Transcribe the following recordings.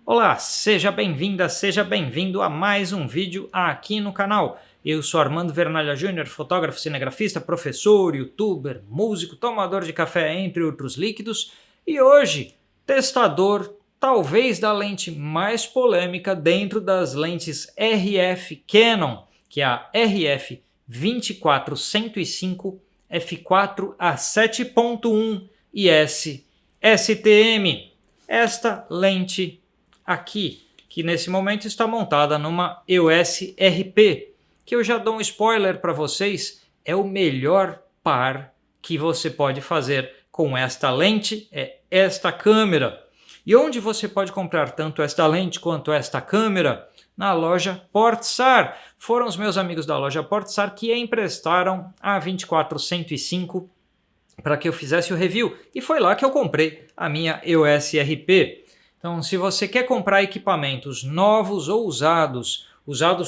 Olá, seja bem-vinda, seja bem-vindo a mais um vídeo aqui no canal. Eu sou Armando Vernalha Júnior, fotógrafo, cinegrafista, professor, youtuber, músico, tomador de café, entre outros líquidos. E hoje, testador talvez da lente mais polêmica dentro das lentes RF Canon, que é a RF 24-105 f4 a 7.1 IS STM. Esta lente aqui, que nesse momento está montada numa EOS RP, que eu já dou um spoiler para vocês, é o melhor par que você pode fazer com esta lente, é esta câmera. E onde você pode comprar tanto esta lente quanto esta câmera? Na loja Portsar. Foram os meus amigos da loja Portsar que emprestaram a 24-105 para que eu fizesse o review. E foi lá que eu comprei a minha EOS RP. Então, se você quer comprar equipamentos novos ou usados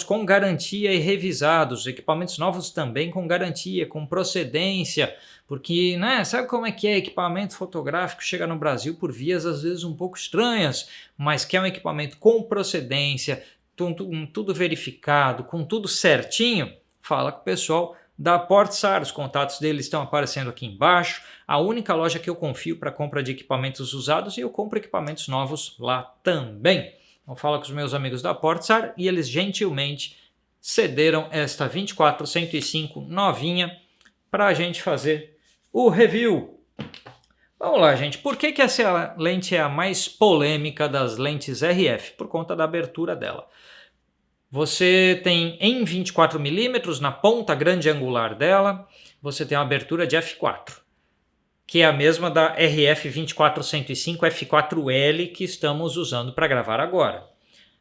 com garantia e revisados, equipamentos novos também com garantia, com procedência, porque, né, sabe como é que é? Equipamento fotográfico chega no Brasil por vias às vezes um pouco estranhas, mas que é um equipamento com procedência, tudo verificado, com tudo certinho, fala com o pessoal da Portsar. Os contatos deles estão aparecendo aqui embaixo. A única loja que eu confio para compra de equipamentos usados, e eu compro equipamentos novos lá também. Então fala com os meus amigos da Portsar e eles gentilmente cederam esta 24-105 novinha para a gente fazer o review. Vamos lá, gente. Por que essa lente é a mais polêmica das lentes RF? Por conta da abertura dela. Você tem em 24mm, na ponta grande angular dela, você tem uma abertura de f4, que é a mesma da RF 24-105 f4L que estamos usando para gravar agora.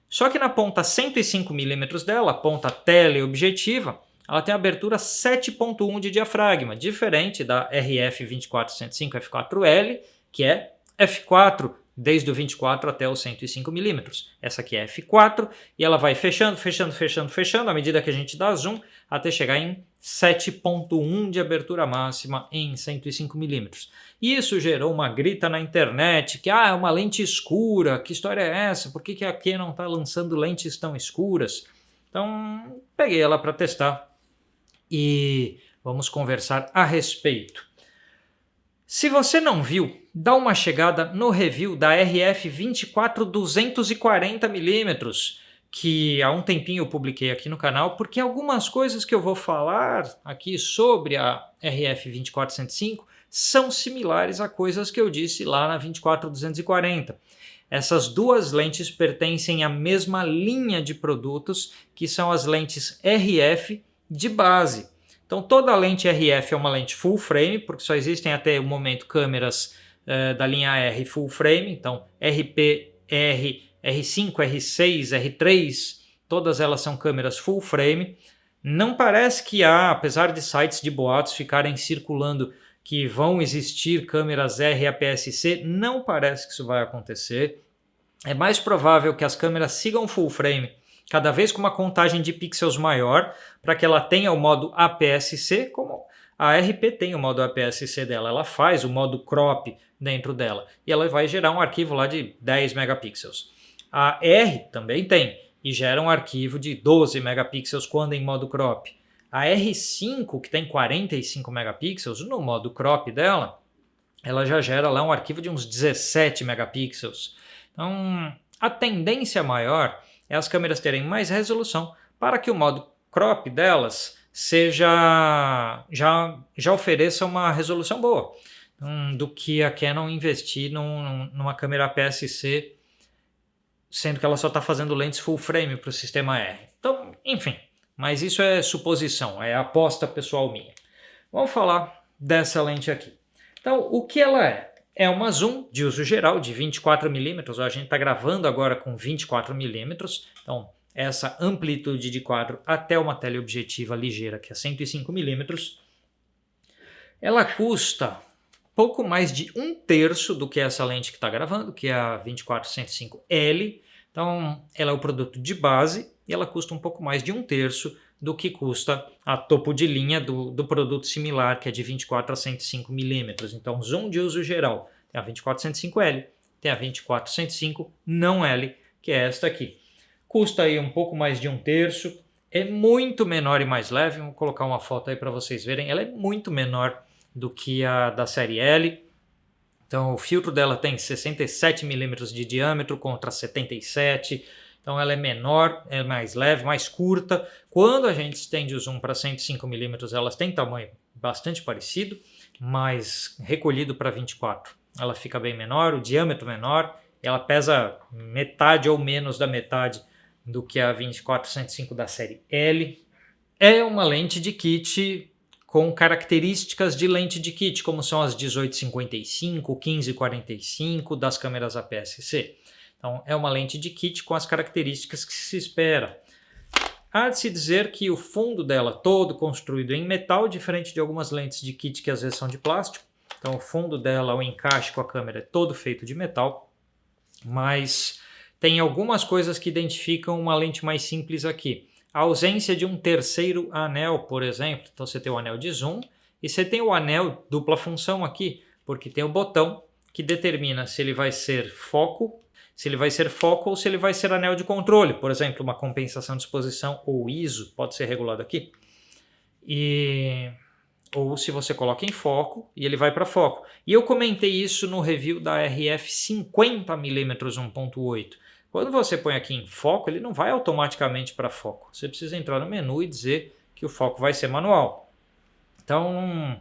Só que na ponta 105mm dela, a ponta teleobjetiva, ela tem abertura 7.1 de diafragma, diferente da RF 24-105 f4L, que é f4, desde o 24 até os 105mm. Essa aqui é f4 e ela vai fechando à medida que a gente dá zoom até chegar em 7.1 de abertura máxima em 105mm. Isso gerou uma grita na internet que é uma lente escura, que história é essa? Por que a Canon está lançando lentes tão escuras? Então peguei ela para testar e vamos conversar a respeito. Se você não viu, dá uma chegada no review da RF 24-240mm, que há um tempinho eu publiquei aqui no canal, porque algumas coisas que eu vou falar aqui sobre a RF 24-105 são similares a coisas que eu disse lá na 24-240. Essas duas lentes pertencem à mesma linha de produtos, que são as lentes RF de base. Então toda lente RF é uma lente full frame, porque só existem até o momento câmeras da linha R full frame, então RP, R, R5, R6, R3, todas elas são câmeras full frame. Não parece que há, apesar de sites de boatos ficarem circulando que vão existir câmeras R APS-C, não parece que isso vai acontecer. É mais provável que as câmeras sigam full frame, cada vez com uma contagem de pixels maior, para que ela tenha o modo APS-C, como a RP tem o modo APS-C dela. Ela faz o modo crop dentro dela e ela vai gerar um arquivo lá de 10 megapixels. A R também tem e gera um arquivo de 12 megapixels quando em modo crop. A R5, que tem 45 megapixels, no modo crop dela, ela já gera lá um arquivo de uns 17 megapixels. Então, a tendência maior é as câmeras terem mais resolução para que o modo crop delas já ofereça uma resolução boa, do que a Canon investir numa câmera APS-C, sendo que ela só está fazendo lentes full frame para o sistema R. Então, enfim, mas isso é suposição, é aposta pessoal minha. Vamos falar dessa lente aqui. Então, o que ela é? É uma zoom de uso geral de 24mm, a gente está gravando agora com 24mm, então essa amplitude de quadro até uma teleobjetiva ligeira, que é 105mm. Ela custa pouco mais de 1/3 do que essa lente que está gravando, que é a 24-105L. Então ela é o produto de base e ela custa um pouco mais de 1/3 do que custa a topo de linha do produto similar, que é de 24-105mm. Então zoom de uso geral tem a 24-105L, tem a 24-105 não L, que é esta aqui. Custa aí um pouco mais de 1/3, é muito menor e mais leve. Vou colocar uma foto aí para vocês verem. Ela é muito menor do que a da série L. Então o filtro dela tem 67 milímetros de diâmetro contra 77. Então ela é menor, é mais leve, mais curta. Quando a gente estende o zoom para 105 milímetros, elas têm tamanho bastante parecido, mas recolhido para 24. Ela fica bem menor, o diâmetro menor. Ela pesa metade ou menos da metade do que a 24-105 da série L. É uma lente de kit com características de lente de kit, como são as 18-55, 15-45 das câmeras APS-C. Então é uma lente de kit com as características que se espera. Há de se dizer que o fundo dela todo construído em metal, diferente de algumas lentes de kit que às vezes são de plástico. Então o fundo dela, o encaixe com a câmera é todo feito de metal, mas tem algumas coisas que identificam uma lente mais simples aqui. A ausência de um terceiro anel, por exemplo. Então você tem o anel de zoom e você tem o anel dupla função aqui, porque tem o botão que determina se ele vai ser foco, ou se ele vai ser anel de controle. Por exemplo, uma compensação de exposição ou ISO pode ser regulado aqui. Ou se você coloca em foco e ele vai para foco. E eu comentei isso no review da RF 50mm 1.8. Quando você põe aqui em foco, ele não vai automaticamente para foco. Você precisa entrar no menu e dizer que o foco vai ser manual. Então,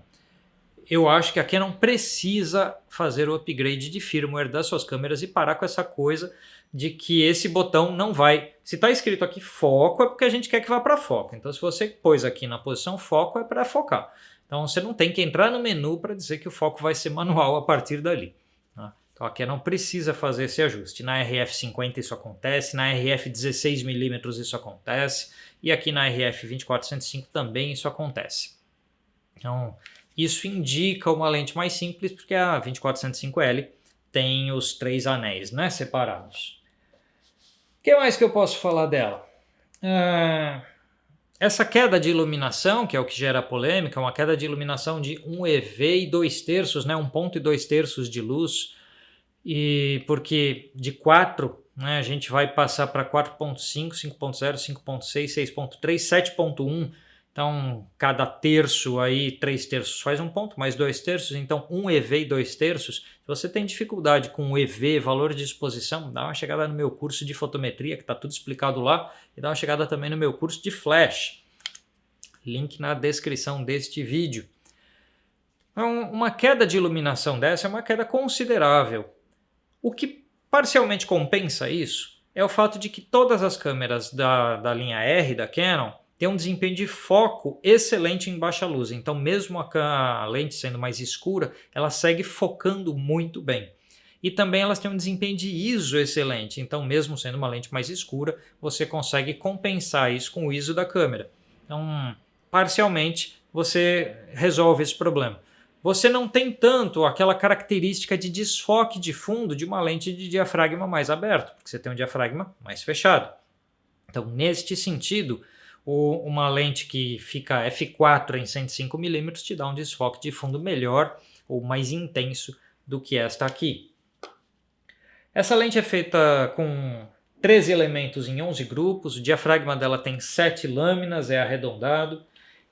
eu acho que a Canon precisa fazer o upgrade de firmware das suas câmeras e parar com essa coisa de que esse botão não vai... Se está escrito aqui foco, é porque a gente quer que vá para foco. Então, se você pôs aqui na posição foco, é para focar. Então, você não tem que entrar no menu para dizer que o foco vai ser manual a partir dali. Então a Canon precisa fazer esse ajuste. Na RF50 isso acontece, na RF 16mm isso acontece e aqui na RF 24-105 também isso acontece. Então isso indica uma lente mais simples porque a 24-105L tem os 3 anéis, né, separados. O que mais que eu posso falar dela? Essa queda de iluminação, que é o que gera polêmica, uma queda de iluminação de 1 eV e 2/3, né, 1 ponto e 2/3 de luz. E porque de 4, né, a gente vai passar para 4.5, 5.0, 5.6, 6.3, 7.1. Então, cada terço aí, 3/3 faz 1 ponto, mais 2/3. Então, 1 eV e 2/3. Se você tem dificuldade com EV, valor de exposição, dá uma chegada no meu curso de fotometria, que está tudo explicado lá. E dá uma chegada também no meu curso de flash. Link na descrição deste vídeo. Então, uma queda de iluminação dessa é uma queda considerável. O que parcialmente compensa isso é o fato de que todas as câmeras da linha R da Canon têm um desempenho de foco excelente em baixa luz. Então mesmo a lente sendo mais escura, ela segue focando muito bem. E também elas têm um desempenho de ISO excelente. Então mesmo sendo uma lente mais escura, você consegue compensar isso com o ISO da câmera. Então parcialmente você resolve esse problema. Você não tem tanto aquela característica de desfoque de fundo de uma lente de diafragma mais aberto, porque você tem um diafragma mais fechado. Então, neste sentido, uma lente que fica f4 em 105mm te dá um desfoque de fundo melhor ou mais intenso do que esta aqui. Essa lente é feita com 13 elementos em 11 grupos, o diafragma dela tem 7 lâminas, é arredondado.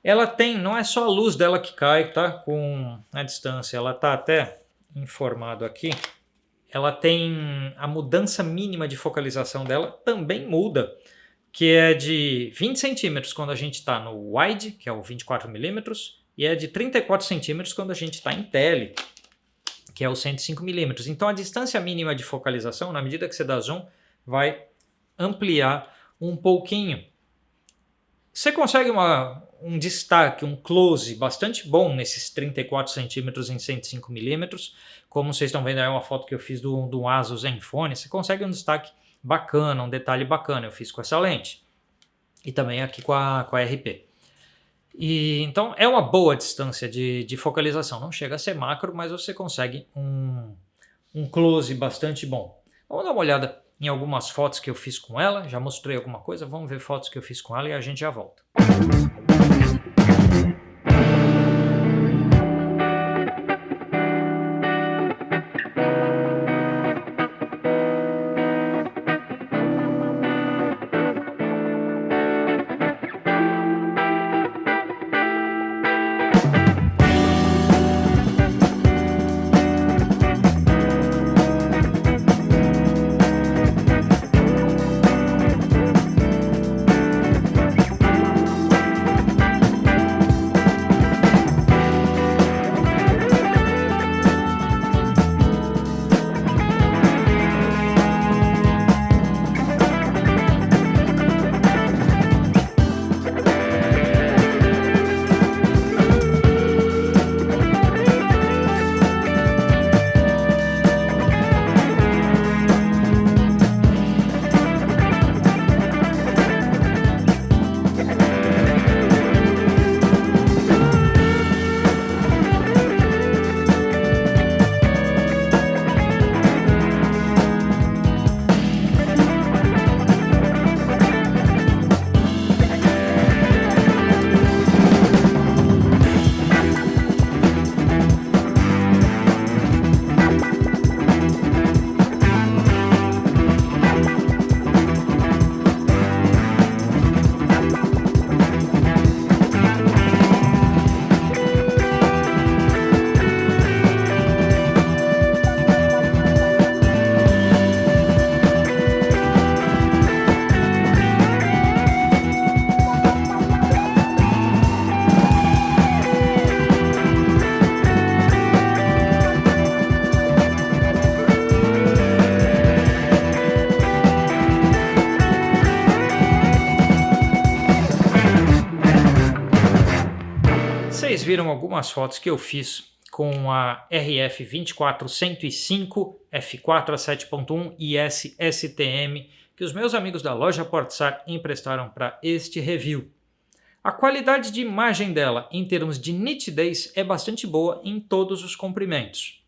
Ela tem, não é só a luz dela que cai, tá? Com a distância, ela tá até informado aqui. Ela tem a mudança mínima de focalização dela também muda, que é de 20 centímetros quando a gente está no wide, que é o 24mm, e é de 34 centímetros quando a gente está em tele, que é o 105mm. Então a distância mínima de focalização, na medida que você dá zoom, vai ampliar um pouquinho. Você consegue um destaque, um close bastante bom nesses 34 centímetros em 105mm. Como vocês estão vendo aí uma foto que eu fiz do Asus Zenfone, você consegue um destaque bacana, um detalhe bacana. Eu fiz com essa lente e também aqui com a RP. Então é uma boa distância de focalização. Não chega a ser macro, mas você consegue um close bastante bom. Vamos dar uma olhada em algumas fotos que eu fiz com ela. Já mostrei alguma coisa, vamos ver fotos que eu fiz com ela e a gente já volta. vocês viram algumas fotos que eu fiz com a RF 24105 f4 a 7.1 IS STM que os meus amigos da loja Portsar emprestaram para este review. A qualidade de imagem dela em termos de nitidez é bastante boa em todos os comprimentos.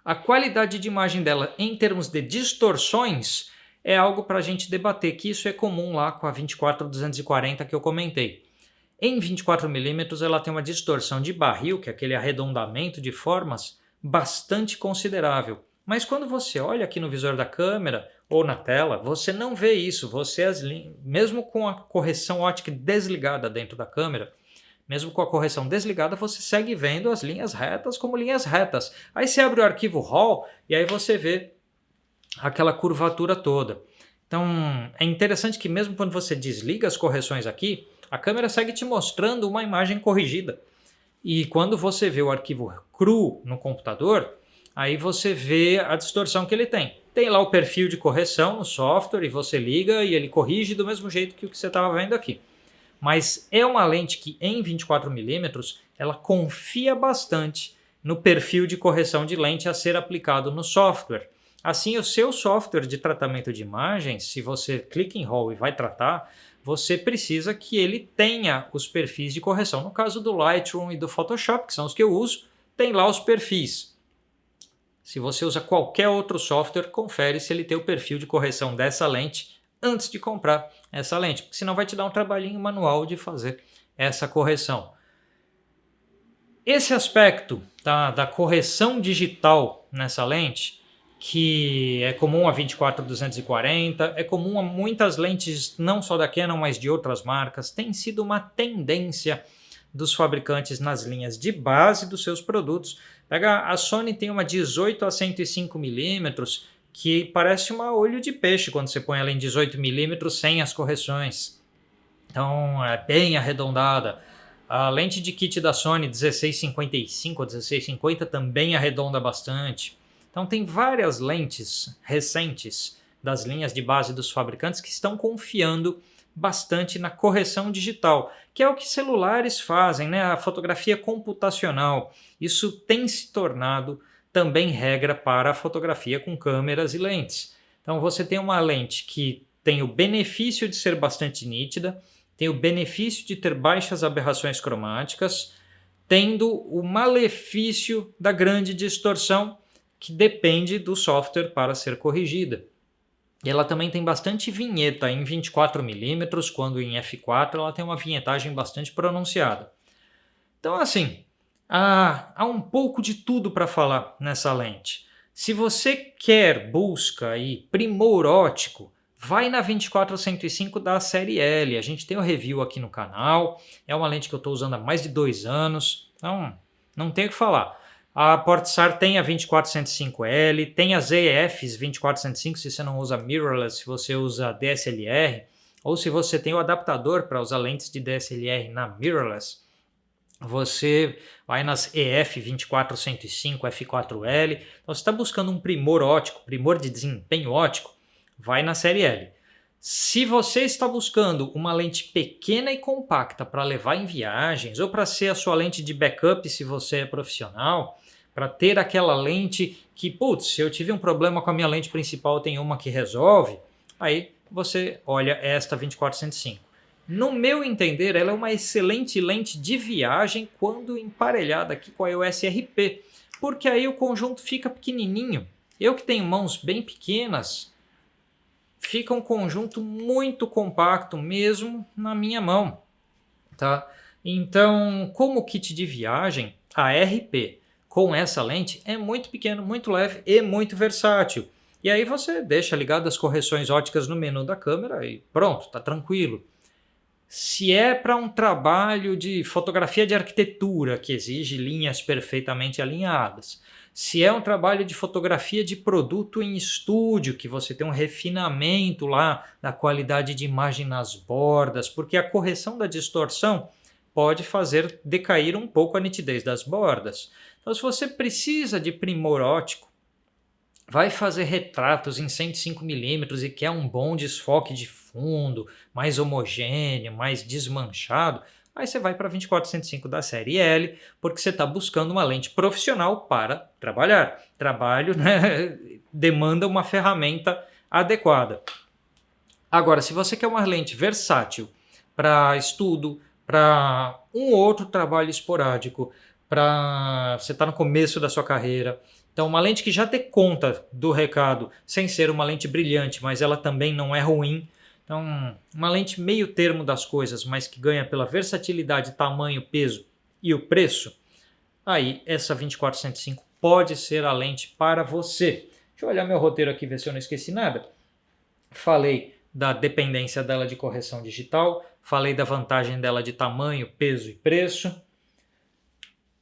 A qualidade de imagem dela em termos de distorções é algo para a gente debater, que isso é comum lá com a 24240 que eu comentei. Em 24mm ela tem uma distorção de barril, que é aquele arredondamento de formas, bastante considerável. Mas quando você olha aqui no visor da câmera ou na tela, você não vê isso. Mesmo com a correção ótica desligada dentro da câmera, mesmo com a correção desligada, você segue vendo as linhas retas como linhas retas. Aí você abre o arquivo RAW e aí você vê aquela curvatura toda. Então é interessante que mesmo quando você desliga as correções aqui, a câmera segue te mostrando uma imagem corrigida. E quando você vê o arquivo cru no computador, aí você vê a distorção que ele tem. Tem lá o perfil de correção no software e você liga e ele corrige do mesmo jeito que o que você estava vendo aqui. Mas é uma lente que em 24mm ela confia bastante no perfil de correção de lente a ser aplicado no software. Assim, o seu software de tratamento de imagens, se você clica em RAW e vai tratar, você precisa que ele tenha os perfis de correção. No caso do Lightroom e do Photoshop, que são os que eu uso, tem lá os perfis. Se você usa qualquer outro software, confere se ele tem o perfil de correção dessa lente antes de comprar essa lente, porque senão vai te dar um trabalhinho manual de fazer essa correção. Esse aspecto da correção digital nessa lente, que é comum a 24240, é comum a muitas lentes, não só da Canon, mas de outras marcas, tem sido uma tendência dos fabricantes nas linhas de base dos seus produtos. A Sony tem uma 18 a 105mm, que parece um olho de peixe quando você põe ela em 18mm sem as correções. Então é bem arredondada. A lente de kit da Sony 1655 ou 1650 também arredonda bastante. Então tem várias lentes recentes das linhas de base dos fabricantes que estão confiando bastante na correção digital, que é o que celulares fazem, né? A fotografia computacional. Isso tem se tornado também regra para a fotografia com câmeras e lentes. Então você tem uma lente que tem o benefício de ser bastante nítida, tem o benefício de ter baixas aberrações cromáticas, tendo o malefício da grande distorção, que depende do software para ser corrigida. E ela também tem bastante vinheta em 24mm, quando em f4 ela tem uma vinhetagem bastante pronunciada. Então assim, há um pouco de tudo para falar nessa lente. Se você busca aí primor ótico, vai na 24105 da série L. A gente tem um review aqui no canal, é uma lente que eu estou usando há mais de 2 anos, então não tem o que falar. A Portsar tem a 24105L, tem as EFs 24105 se você não usa mirrorless, se você usa DSLR, ou se você tem o adaptador para usar lentes de DSLR na mirrorless, você vai nas EF 24105 F4L. Então você está buscando um primor ótico, primor de desempenho ótico, vai na série L. Se você está buscando uma lente pequena e compacta para levar em viagens, ou para ser a sua lente de backup se você é profissional, para ter aquela lente que, putz, se eu tive um problema com a minha lente principal, tem uma que resolve, aí você olha esta 24105. No meu entender, ela é uma excelente lente de viagem quando emparelhada aqui com a EOS RP, porque aí o conjunto fica pequenininho. Eu que tenho mãos bem pequenas, fica um conjunto muito compacto mesmo na minha mão, tá? Então, como kit de viagem, a RP com essa lente é muito pequeno, muito leve e muito versátil. E aí você deixa ligado as correções óticas no menu da câmera e pronto, tá tranquilo. Se é para um trabalho de fotografia de arquitetura que exige linhas perfeitamente alinhadas, se é um trabalho de fotografia de produto em estúdio, que você tem um refinamento lá da qualidade de imagem nas bordas, porque a correção da distorção pode fazer decair um pouco a nitidez das bordas. Então, se você precisa de primor ótico, vai fazer retratos em 105mm e quer um bom desfoque de fundo, mais homogêneo, mais desmanchado, aí você vai para 24-105 da série L, porque você está buscando uma lente profissional para trabalhar. Trabalho, né, demanda uma ferramenta adequada. Agora, se você quer uma lente versátil para estudo, para um ou outro trabalho esporádico, para você estar no começo da sua carreira, então uma lente que já dê conta do recado, sem ser uma lente brilhante, mas ela também não é ruim. Então, uma lente meio termo das coisas, mas que ganha pela versatilidade, tamanho, peso e o preço, aí essa 24-105 pode ser a lente para você. Deixa eu olhar meu roteiro aqui, ver se eu não esqueci nada. Falei da dependência dela de correção digital, falei da vantagem dela de tamanho, peso e preço.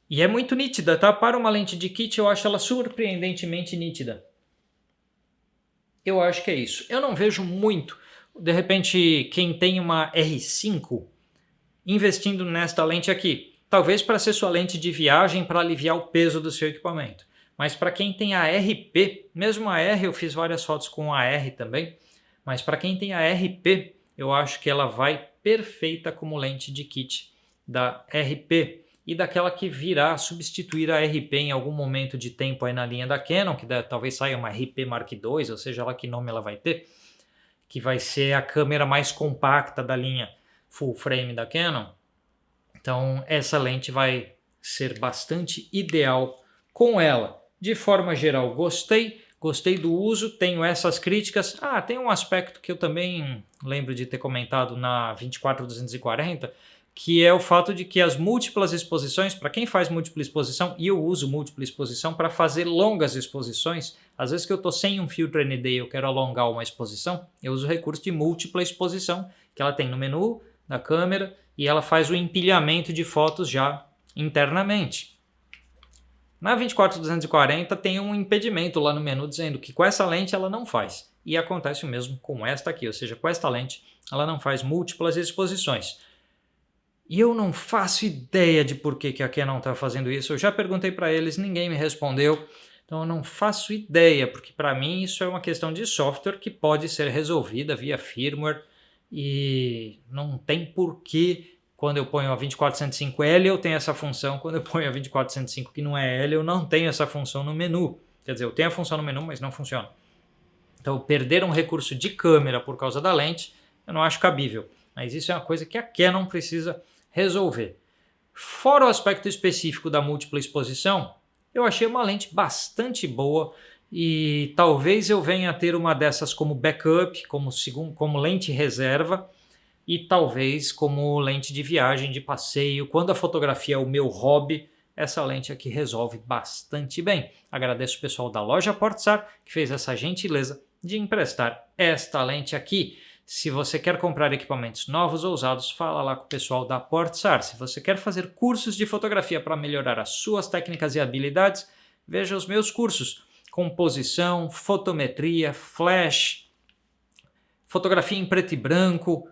E é muito nítida, tá? Para uma lente de kit eu acho ela surpreendentemente nítida. Eu acho que é isso. Eu não vejo muito, de repente, quem tem uma R5 investindo nesta lente aqui. Talvez para ser sua lente de viagem para aliviar o peso do seu equipamento. Mas para quem tem a RP, mesmo a R, eu fiz várias fotos com a R também, mas para quem tem a RP, eu acho que ela vai perfeita como lente de kit da RP e daquela que virá substituir a RP em algum momento de tempo aí na linha da Canon, que talvez saia uma RP Mark II, ou seja lá que nome ela vai ter, que vai ser a câmera mais compacta da linha full frame da Canon. Então essa lente vai ser bastante ideal com ela. De forma geral, gostei do uso, tenho essas críticas. Tem um aspecto que eu também lembro de ter comentado na 24-240, que é o fato de que as múltiplas exposições, para quem faz múltipla exposição, e eu uso múltipla exposição para fazer longas exposições, às vezes que eu estou sem um filtro ND e eu quero alongar uma exposição, eu uso o recurso de múltipla exposição, que ela tem no menu da câmera e ela faz o empilhamento de fotos já internamente. Na 24-240 tem um impedimento lá no menu dizendo que com essa lente ela não faz. E acontece o mesmo com esta aqui, ou seja, com esta lente ela não faz múltiplas exposições. E eu não faço ideia de por que a Canon está fazendo isso. Eu já perguntei para eles, ninguém me respondeu. Então eu não faço ideia, porque para mim isso é uma questão de software que pode ser resolvida via firmware. E não tem porquê. Quando eu ponho a 24-105L eu tenho essa função, quando eu ponho a 24-105 que não é L eu não tenho essa função no menu. Quer dizer, eu tenho a função no menu, mas não funciona. Então perder um recurso de câmera por causa da lente eu não acho cabível. Mas isso é uma coisa que a Canon precisa resolver. Fora o aspecto específico da múltipla exposição, eu achei uma lente bastante boa e talvez eu venha a ter uma dessas como backup, como lente reserva, e talvez como lente de viagem, de passeio. Quando a fotografia é o meu hobby, essa lente aqui resolve bastante bem. Agradeço o pessoal da loja Portsar que fez essa gentileza de emprestar esta lente aqui. Se você quer comprar equipamentos novos ou usados, fala lá com o pessoal da Portsar. Se você quer fazer cursos de fotografia para melhorar as suas técnicas e habilidades, veja os meus cursos. Composição, fotometria, flash, fotografia em preto e branco.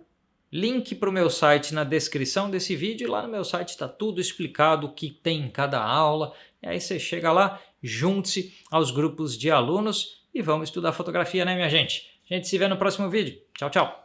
Link para o meu site na descrição desse vídeo e lá no meu site está tudo explicado o que tem em cada aula. E aí você chega lá, junte-se aos grupos de alunos e vamos estudar fotografia, né, minha gente? A gente se vê no próximo vídeo. Tchau, tchau!